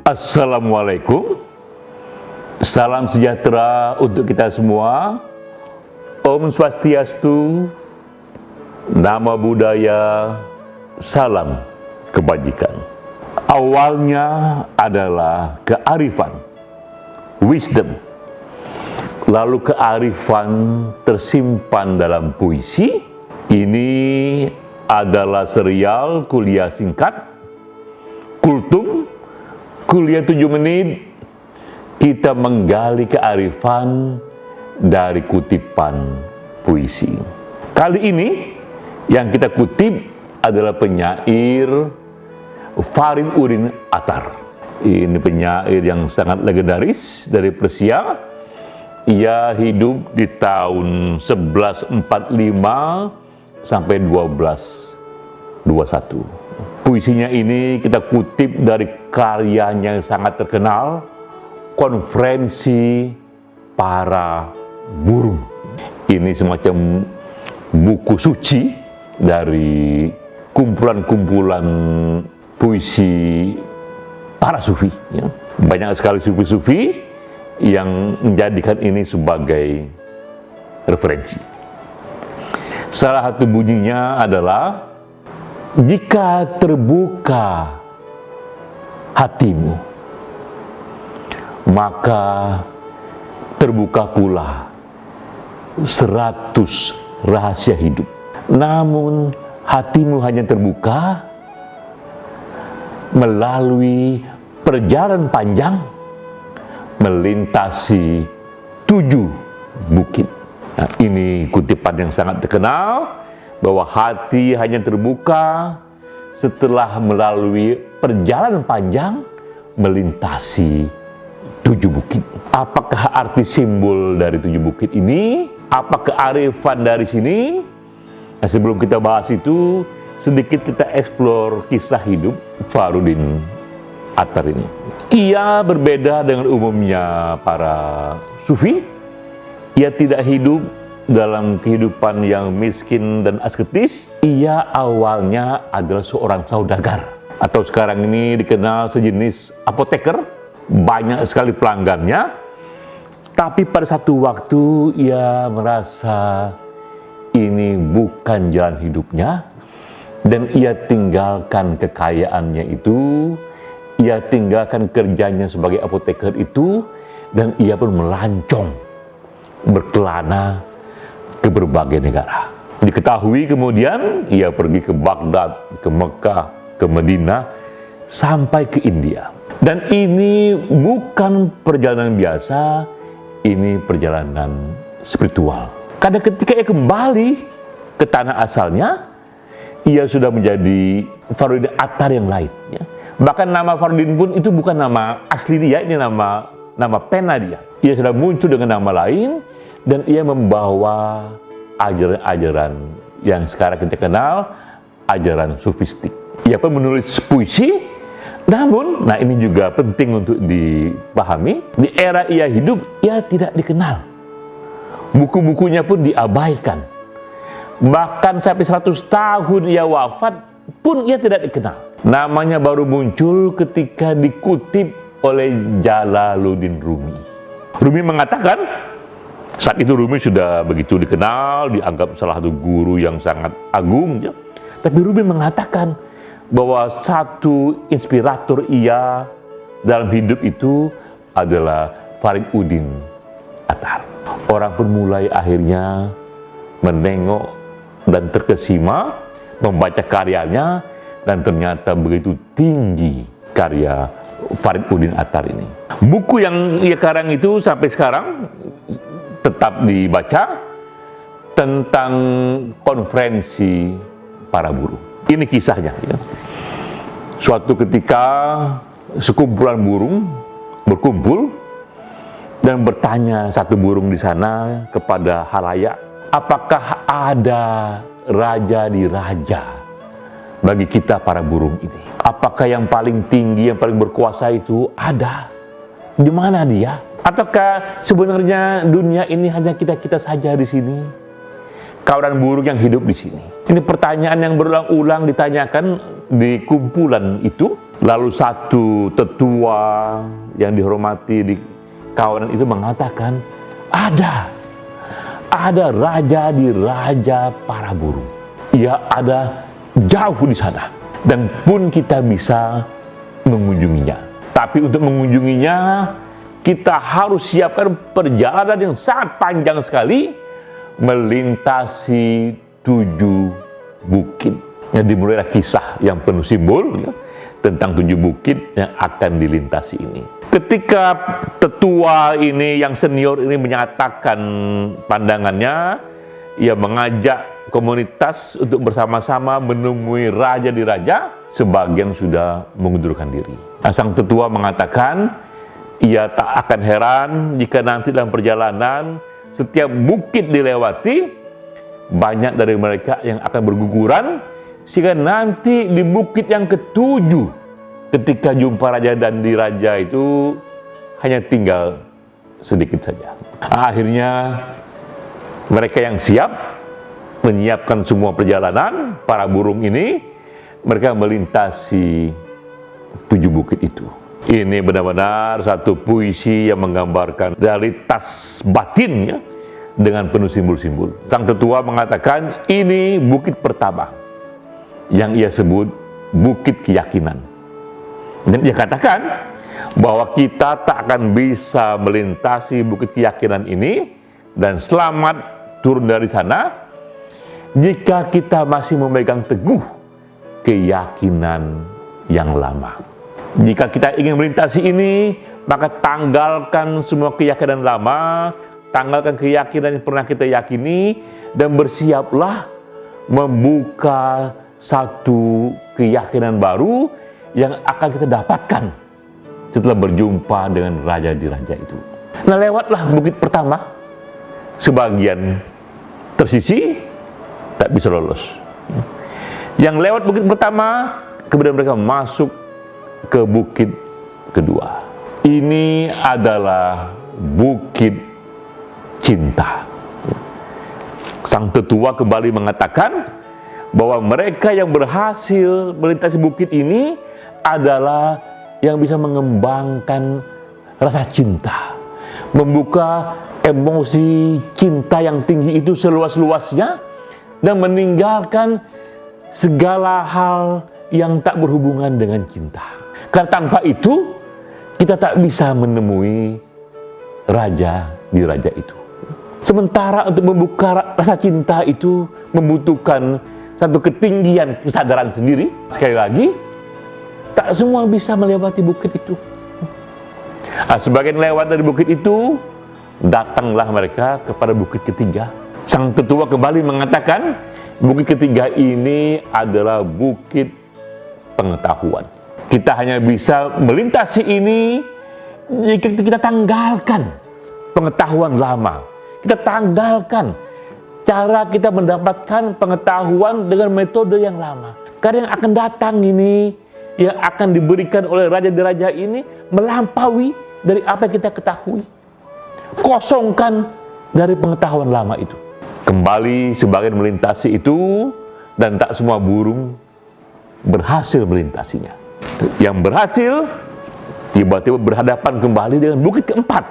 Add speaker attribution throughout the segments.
Speaker 1: Assalamualaikum, salam sejahtera untuk kita semua. Om Swastiastu, Namo Buddhaya, salam kebajikan. Awalnya adalah kearifan, wisdom. Lalu kearifan tersimpan dalam puisi. Ini adalah serial kuliah singkat, Kultum. Kuliah 7 menit, kita menggali kearifan dari kutipan puisi. Kali ini, yang kita kutip adalah penyair Fariduddin Attar. Ini penyair yang sangat legendaris dari Persia. Ia hidup di tahun 1145 sampai 1221. Puisinya ini kita kutip dari karyanya yang sangat terkenal, Konferensi Para Burung. Ini semacam buku suci dari kumpulan-kumpulan puisi para sufi. Ya. Banyak sekali sufi-sufi yang menjadikan ini sebagai referensi. Salah satu bunyinya adalah, jika terbuka hatimu, maka terbuka pula 100 rahasia hidup. Namun hatimu hanya terbuka melalui perjalanan panjang melintasi 7 bukit. Nah, ini kutipan yang sangat terkenal, bahwa hati hanya terbuka setelah melalui perjalanan panjang melintasi 7 bukit. Apakah arti simbol dari 7 bukit ini? Apa kearifan dari sini? Nah, sebelum kita bahas itu, sedikit kita eksplor kisah hidup Fariduddin Attar ini. Ia berbeda dengan umumnya para sufi. Ia tidak hidup dalam kehidupan yang miskin dan asketis. Ia awalnya adalah seorang saudagar, atau sekarang ini dikenal sejenis apoteker. Banyak sekali pelanggannya, tapi pada satu waktu ia merasa ini bukan jalan hidupnya, dan ia tinggalkan kekayaannya itu, ia tinggalkan kerjanya sebagai apoteker itu, dan ia pun melancong berkelana ke berbagai negara. Diketahui kemudian ia pergi ke Baghdad, ke Mekah, ke Madinah, sampai ke India. Dan ini bukan perjalanan biasa, ini perjalanan spiritual. Karena ketika ia kembali ke tanah asalnya, ia sudah menjadi Fariduddin Attar yang lain. Ya. Bahkan nama Fariduddin pun itu bukan nama asli dia, ini nama pena dia. Ia sudah muncul dengan nama lain, dan ia membawa ajaran-ajaran yang sekarang kita kenal, ajaran sufistik. Ia pun menulis puisi, namun, nah ini juga penting untuk dipahami, di era ia hidup, ia tidak dikenal. Buku-bukunya pun diabaikan. Bahkan sampai 100 tahun ia wafat pun ia tidak dikenal. Namanya baru muncul ketika dikutip oleh Jalaluddin Rumi. Rumi mengatakan, saat itu Rumi sudah begitu dikenal, dianggap salah satu guru yang sangat agung. Ya. Tapi Rumi mengatakan bahwa satu inspirator ia dalam hidup itu adalah Fariduddin Attar. Orang pun mulai akhirnya menengok dan terkesima membaca karyanya, dan ternyata begitu tinggi karya Fariduddin Attar ini. Buku yang ia karang itu sampai sekarang tetap dibaca, tentang konferensi para buruh. Ini kisahnya. Ya. Suatu ketika sekumpulan burung berkumpul dan bertanya satu burung di sana kepada halayak, apakah ada raja di raja bagi kita para burung ini? Apakah yang paling tinggi, yang paling berkuasa itu ada? Di mana dia? Ataukah sebenarnya dunia ini hanya kita-kita saja di sini? Kawanan burung yang hidup di sini. Ini pertanyaan yang berulang-ulang ditanyakan di kumpulan itu. Lalu satu tetua yang dihormati di kawanan itu mengatakan, ada raja di raja para burung. Ia ada jauh di sana, dan pun kita bisa mengunjunginya. Tapi untuk mengunjunginya, kita harus siapkan perjalanan yang sangat panjang sekali, melintasi 7 bukit. Yang dimulailah kisah yang penuh simbol ya, tentang 7 bukit yang akan dilintasi ini. Ketika tetua ini yang senior ini menyatakan pandangannya, ia mengajak komunitas untuk bersama-sama menemui raja di raja. Sebagian sudah mengundurkan diri. Sang tetua mengatakan, ia tak akan heran jika nanti dalam perjalanan setiap bukit dilewati, banyak dari mereka yang akan berguguran, sehingga nanti di bukit yang ke-7, ketika jumpa raja dan di raja itu hanya tinggal sedikit saja. Akhirnya mereka yang siap menyiapkan semua perjalanan, para burung ini, mereka melintasi 7 bukit itu. Ini benar-benar satu puisi yang menggambarkan realitas batinnya dengan penuh simbol-simbol. Sang tetua mengatakan, ini bukit pertama yang ia sebut bukit keyakinan. Dan ia katakan bahwa kita tak akan bisa melintasi bukit keyakinan ini dan selamat turun dari sana jika kita masih memegang teguh keyakinan yang lama. Jika kita ingin melintasi ini, maka tanggalkan semua keyakinan lama, tanggalkan keyakinan yang pernah kita yakini, dan bersiaplah membuka satu keyakinan baru yang akan kita dapatkan setelah berjumpa dengan raja di raja itu. Nah, lewatlah bukit pertama, sebagian tersisi, tak bisa lolos. Yang lewat bukit pertama, kemudian mereka masuk ke bukit kedua. Ini adalah bukit cinta. Sang tetua kembali mengatakan bahwa mereka yang berhasil melintasi bukit ini adalah yang bisa mengembangkan rasa cinta, membuka emosi cinta yang tinggi itu seluas-luasnya, dan meninggalkan segala hal yang tak berhubungan dengan cinta. Karena tanpa itu, kita tak bisa menemui raja di raja itu. Sementara untuk membuka rasa cinta itu membutuhkan satu ketinggian kesadaran sendiri. Sekali lagi, tak semua bisa melewati bukit itu. Sebagian lewat dari bukit itu, datanglah mereka kepada bukit ketiga. Sang tetua kembali mengatakan, bukit ketiga ini adalah bukit pengetahuan. Kita hanya bisa melintasi ini jika kita tanggalkan pengetahuan lama. Kita tanggalkan cara kita mendapatkan pengetahuan dengan metode yang lama. Karena yang akan datang ini, yang akan diberikan oleh raja di raja ini, melampaui dari apa yang kita ketahui. Kosongkan dari pengetahuan lama itu. Kembali sebagian melintasi itu, dan tak semua burung berhasil melintasinya. Yang berhasil tiba-tiba berhadapan kembali dengan bukit keempat.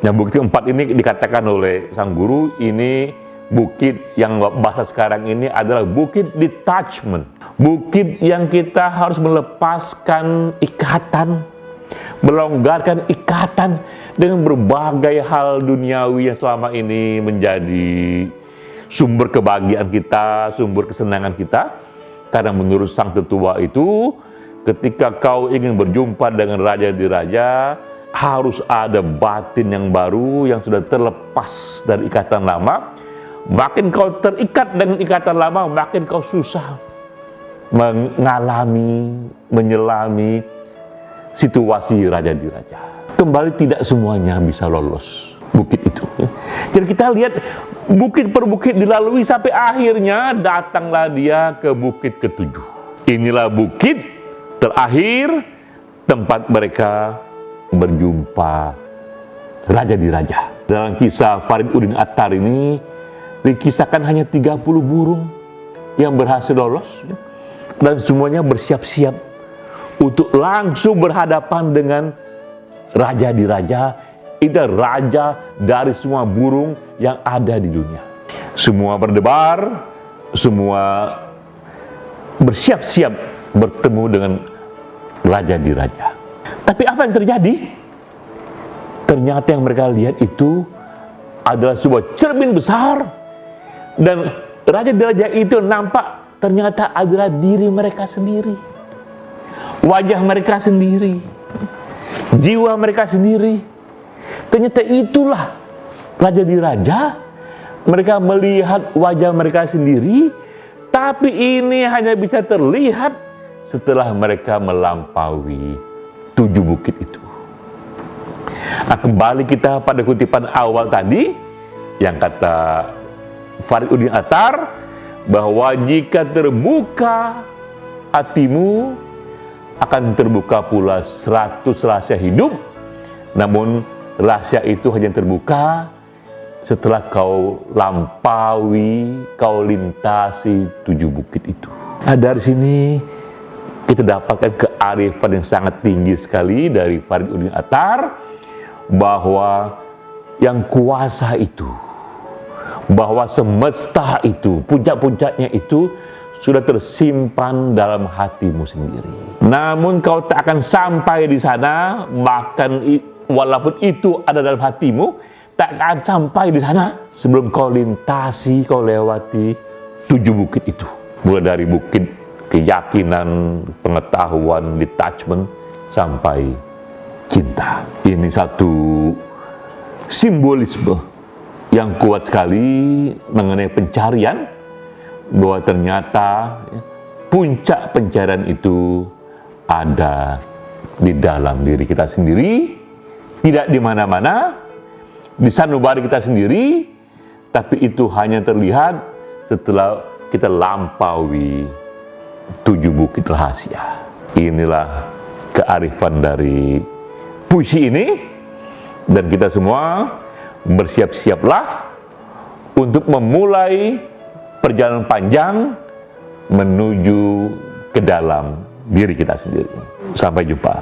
Speaker 1: Yang bukit keempat ini dikatakan oleh sang guru, ini bukit yang bahasa sekarang ini adalah bukit detachment. Bukit yang kita harus melepaskan ikatan, melonggarkan ikatan dengan berbagai hal duniawi yang selama ini menjadi sumber kebahagiaan kita, sumber kesenangan kita. Karena menurut sang tetua itu, ketika kau ingin berjumpa dengan raja di raja, harus ada batin yang baru yang sudah terlepas dari ikatan lama. Makin kau terikat dengan ikatan lama, makin kau susah mengalami, menyelami situasi raja di raja. Kembali tidak semuanya bisa lolos bukit itu. Jadi kita lihat bukit per bukit dilalui sampai akhirnya datanglah dia ke bukit ke-7. Inilah bukit terakhir tempat mereka berjumpa raja di raja. Dalam kisah Fariduddin Attar ini dikisahkan hanya 30 burung yang berhasil lolos, dan semuanya bersiap-siap untuk langsung berhadapan dengan raja di raja. Itu raja dari semua burung yang ada di dunia. Semua berdebar, semua bersiap-siap bertemu dengan raja di raja. Tapi apa yang terjadi? Ternyata yang mereka lihat itu adalah sebuah cermin besar, dan raja di raja itu nampak ternyata adalah diri mereka sendiri, wajah mereka sendiri, jiwa mereka sendiri. Ternyata itulah raja di raja. Mereka melihat wajah mereka sendiri, tapi ini hanya bisa terlihat setelah mereka melampaui 7 bukit itu. Nah, kembali kita pada kutipan awal tadi yang kata Fariduddin Attar, bahwa jika terbuka hatimu akan terbuka pula 100 rahasia hidup, namun rahasia itu hanya terbuka setelah kau lampaui, kau lintasi 7 bukit itu. Nah, dari sini kita dapatkan kearifan yang sangat tinggi sekali dari Fariduddin Attar, bahwa yang kuasa itu, bahwa semesta itu, puncak-puncaknya itu sudah tersimpan dalam hatimu sendiri. Namun kau tak akan sampai di sana, bahkan walaupun itu ada dalam hatimu, tak akan sampai di sana sebelum kau lintasi, kau lewati 7 bukit itu. Mulai dari bukit keyakinan, pengetahuan, detachment, sampai cinta. Ini satu simbolisme yang kuat sekali mengenai pencarian, bahwa ternyata puncak pencarian itu ada di dalam diri kita sendiri, tidak di mana-mana, di sanubari kita sendiri, tapi itu hanya terlihat setelah kita lampaui 7 bukit rahasia. Inilah kearifan dari puisi ini, dan kita semua bersiap-siaplah untuk memulai perjalanan panjang menuju ke dalam diri kita sendiri. Sampai jumpa.